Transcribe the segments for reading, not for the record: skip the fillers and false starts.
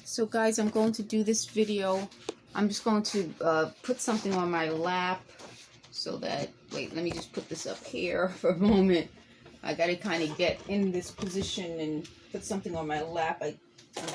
So guys, I'm going to do this video. I'm just going to put something on my lap so that, wait, let me just put this up here for a moment. I got to kind of get in this position and put something on my lap. I'm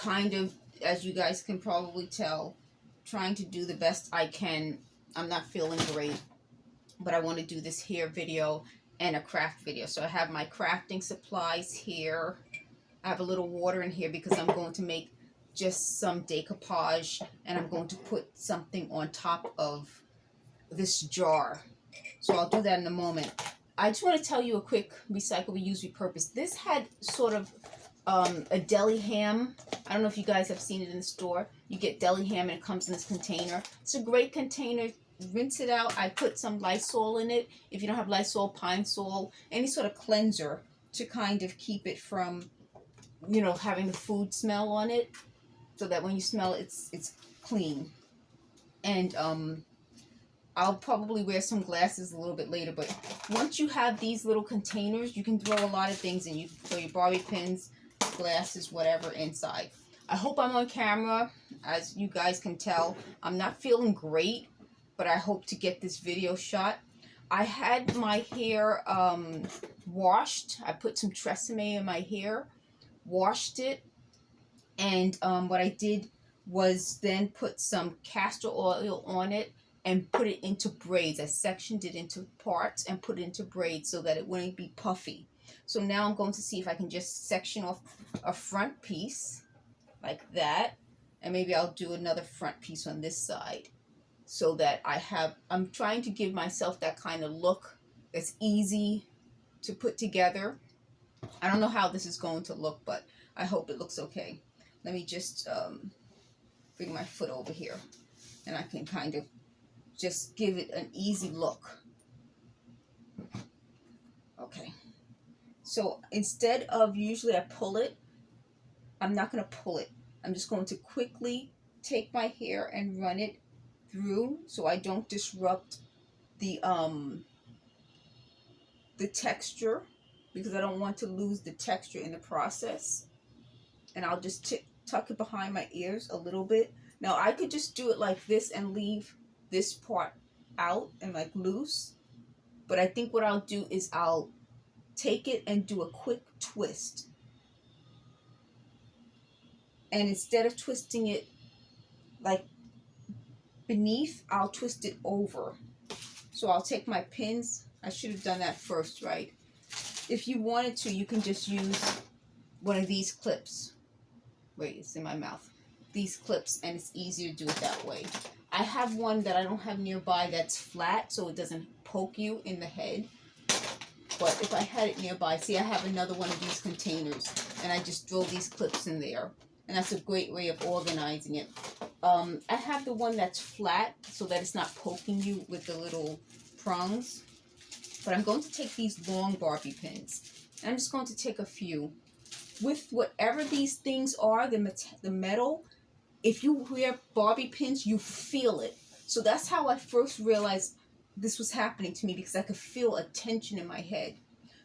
kind of, as you guys can probably tell, trying to do the best I can. I'm not feeling great, but I want to do this hair video and a craft video. So I have my crafting supplies here. I have a little water in here because I'm going to make just some decoupage, and I'm going to put something on top of this jar. So I'll do that in a moment. I just want to tell you a quick recycle, reuse, repurpose. This had sort of a deli ham. I don't know if you guys have seen it in the store. You get deli ham and it comes in this container. It's a great container. Rinse it out. I put some Lysol in it. If you don't have Lysol, Pine Sol, any sort of cleanser to kind of keep it from, you know, having the food smell on it, so that when you smell it, it's clean. And I'll probably wear some glasses a little bit later, but once you have these little containers, you can throw a lot of things in. You can throw your bobby pins, glasses, whatever inside. I hope I'm on camera. As you guys can tell, I'm not feeling great, but I hope to get this video shot. I had my hair washed. I put some Tresemme in my hair, washed it, and what I did was then put some castor oil on it and put it into braids. I sectioned it into parts and put it into braids so that it wouldn't be puffy. So now I'm going to see if I can just section off a front piece like that, and maybe I'll do another front piece on this side, so that I'm trying to give myself that kind of look that's easy to put together. I don't know how this is going to look, but I hope it looks okay. Let me just bring my foot over here, and I can kind of just give it an easy look. Okay. So instead of, usually I pull it, I'm not going to pull it. I'm just going to quickly take my hair and run it through so I don't disrupt the texture, because I don't want to lose the texture in the process. And I'll just tuck it behind my ears a little bit. Now I could just do it like this and leave this part out and like loose, but I think what I'll do is I'll take it and do a quick twist, and instead of twisting it like beneath, I'll twist it over. So I'll take my pins. I should have done that first, right? If you wanted to, you can just use one of these clips. Wait, it's in my mouth. These clips, and it's easier to do it that way. I have one that I don't have nearby that's flat, so it doesn't poke you in the head. But if I had it nearby, see, I have another one of these containers, and I just throw these clips in there, and that's a great way of organizing it. I have the one that's flat so that it's not poking you with the little prongs. But I'm going to take these long bobby pins, and I'm just going to take a few. With whatever these things are, the metal, if you wear bobby pins, you feel it. So that's how I first realized this was happening to me, because I could feel a tension in my head.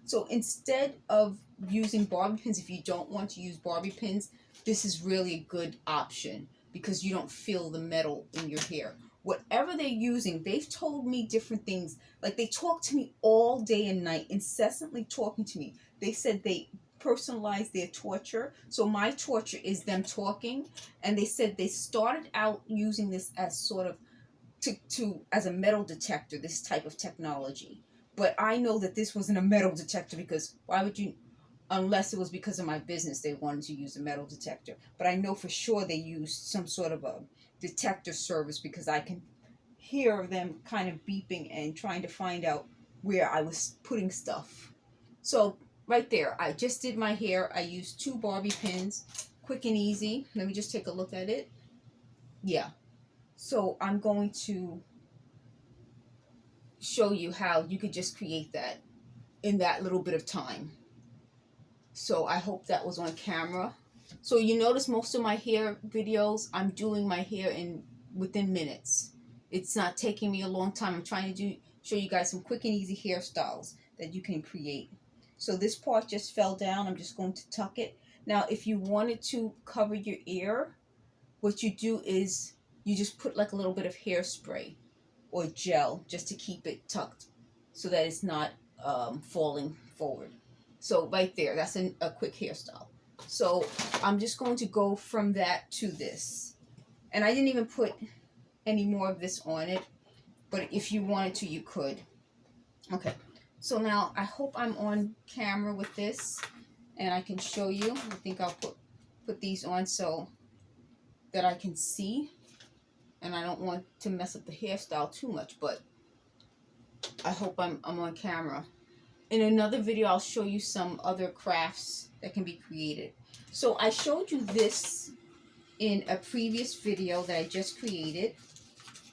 So instead of using bobby pins, if you don't want to use bobby pins, this is really a good option, because you don't feel the metal in your hair. Whatever they're using, they've told me different things. Like, they talk to me all day and night, incessantly talking to me. They said they personalize their torture. So my torture is them talking. And they said they started out using this as sort of as a metal detector, this type of technology. But I know that this wasn't a metal detector, because why would you, unless it was because of my business they wanted to use a metal detector. But I know for sure they used some sort of a detector service, because I can hear them kind of beeping and trying to find out where I was putting stuff. So right there, I just did my hair. I used 2 bobby pins, quick and easy. Let me just take a look at it. Yeah. So I'm going to show you how you could just create that in that little bit of time. So I hope that was on camera. So you notice most of my hair videos, I'm doing my hair within minutes. It's not taking me a long time. I'm trying to show you guys some quick and easy hairstyles that you can create. So this part just fell down. I'm just going to tuck it. Now, if you wanted to cover your ear, what you do is you just put like a little bit of hairspray or gel just to keep it tucked so that it's not falling forward. So right there, that's a quick hairstyle. So I'm just going to go from that to this. And I didn't even put any more of this on it, but if you wanted to, you could. Okay, so now I hope I'm on camera with this and I can show you. I think I'll put these on so that I can see, and I don't want to mess up the hairstyle too much, but I hope I'm on camera. In another video, I'll show you some other crafts that can be created. So I showed you this in a previous video that I just created,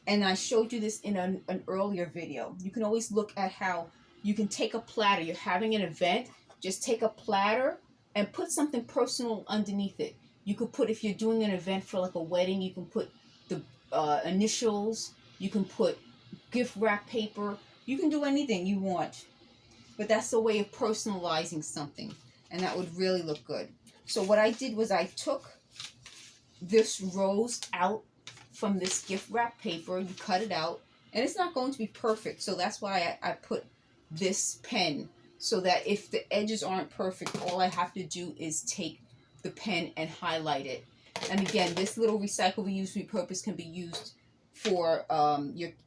and I showed you this in an earlier video. You can always look at how you can take a platter. You're having an event, just take a platter and put something personal underneath it. You could put, if you're doing an event for like a wedding, you can put the initials, you can put gift wrap paper, you can do anything you want. But that's a way of personalizing something, and that would really look good. So what I did was I took this rose out from this gift wrap paper. You cut it out, and it's not going to be perfect, so that's why I put this pen, so that if the edges aren't perfect, all I have to do is take the pen and highlight it. And again, this little recycle, reuse, repurpose can be used for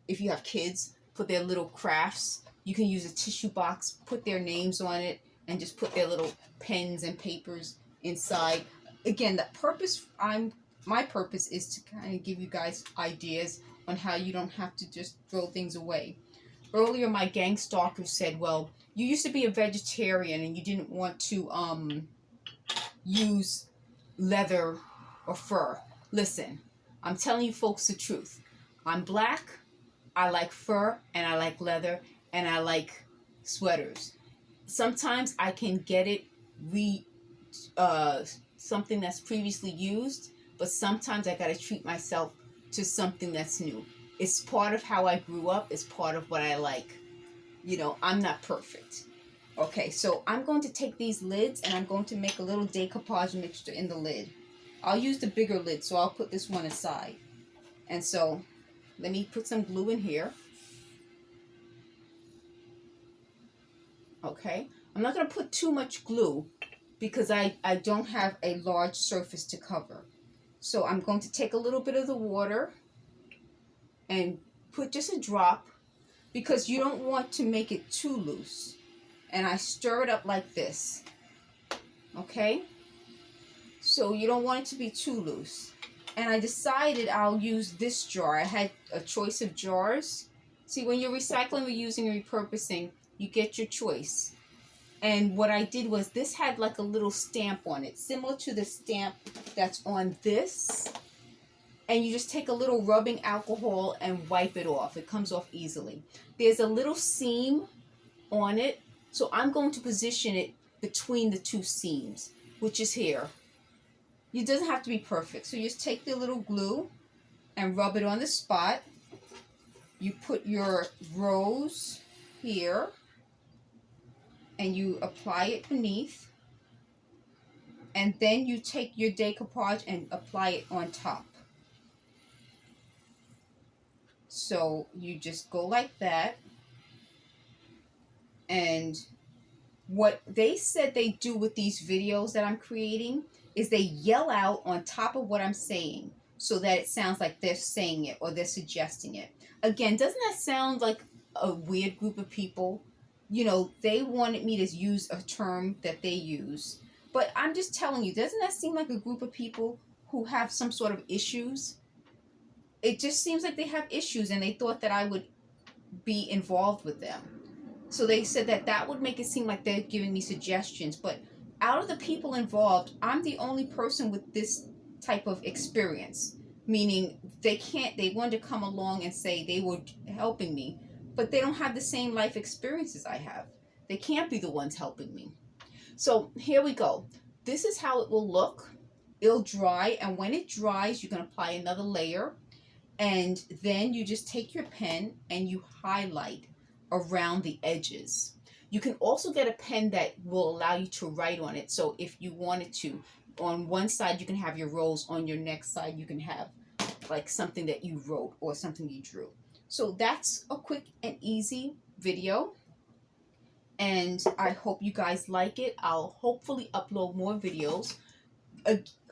if you have kids for their little crafts. You can use a tissue box, put their names on it, and just put their little pens and papers inside. Again, the purpose, my purpose is to kind of give you guys ideas on how you don't have to just throw things away. Earlier, my gang stalker said, well, you used to be a vegetarian and you didn't want to use leather or fur. Listen, I'm telling you folks the truth. I'm black, I like fur, and I like leather, and I like sweaters. Sometimes I can get it something that's previously used, but sometimes I gotta treat myself to something that's new. It's part of how I grew up, it's part of what I like. You know, I'm not perfect. Okay, so I'm going to take these lids and I'm going to make a little decoupage mixture in the lid. I'll use the bigger lid, so I'll put this one aside. And so, let me put some glue in here. Okay, I'm not going to put too much glue because I don't have a large surface to cover. So I'm going to take a little bit of the water and put just a drop, because you don't want to make it too loose. And I stir it up like this. Okay? So you don't want it to be too loose. And I decided I'll use this jar. I had a choice of jars. See, when you're recycling, reusing, and repurposing, you get your choice. And what I did was, this had like a little stamp on it, similar to the stamp that's on this. And you just take a little rubbing alcohol and wipe it off. It comes off easily. There's a little seam on it, so I'm going to position it between the two seams, which is here. It doesn't have to be perfect. So you just take the little glue and rub it on the spot. You put your rose here and you apply it beneath. And then you take your decoupage and apply it on top. So you just go like that. And what they said they do with these videos that I'm creating is they yell out on top of what I'm saying so that it sounds like they're saying it or they're suggesting it. Again, doesn't that sound like a weird group of people? You know, they wanted me to use a term that they use. But I'm just telling you, doesn't that seem like a group of people who have some sort of issues? It just seems like they have issues, and they thought that I would be involved with them. So they said that that would make it seem like they're giving me suggestions. But out of the people involved, I'm the only person with this type of experience. Meaning they wanted to come along and say they were helping me, but they don't have the same life experiences I have. They can't be the ones helping me. So here we go. This is how it will look. It'll dry, and when it dries, you can apply another layer. And then you just take your pen and you highlight around the edges. You can also get a pen that will allow you to write on it. So if you wanted to, on one side you can have your rose, on your next side you can have like something that you wrote or something you drew. So that's a quick and easy video, and I hope you guys like it. I'll hopefully upload more videos.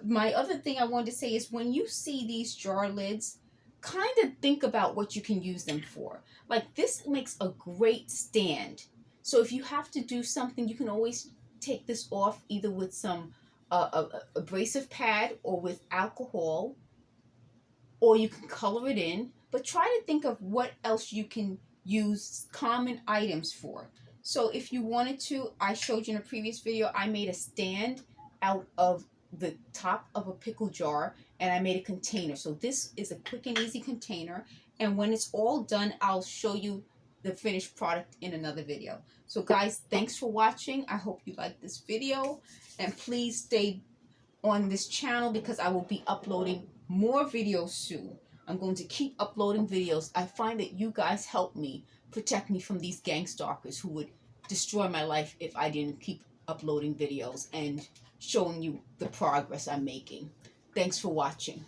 My other thing I wanted to say is, when you see these jar lids, kind of think about what you can use them for. Like, this makes a great stand. So if you have to do something, you can always take this off either with some abrasive pad or with alcohol, or you can color it in. But try to think of what else you can use common items for. So if you wanted to, I showed you in a previous video, I made a stand out of the top of a pickle jar, and I made a container. So this is a quick and easy container, and when it's all done, I'll show you the finished product in another video. So guys, thanks for watching. I hope you liked this video, and please stay on this channel because I will be uploading more videos soon. I'm going to keep uploading videos. I find that you guys help me protect me from these gang stalkers who would destroy my life if I didn't keep uploading videos and showing you the progress I'm making. Thanks for watching.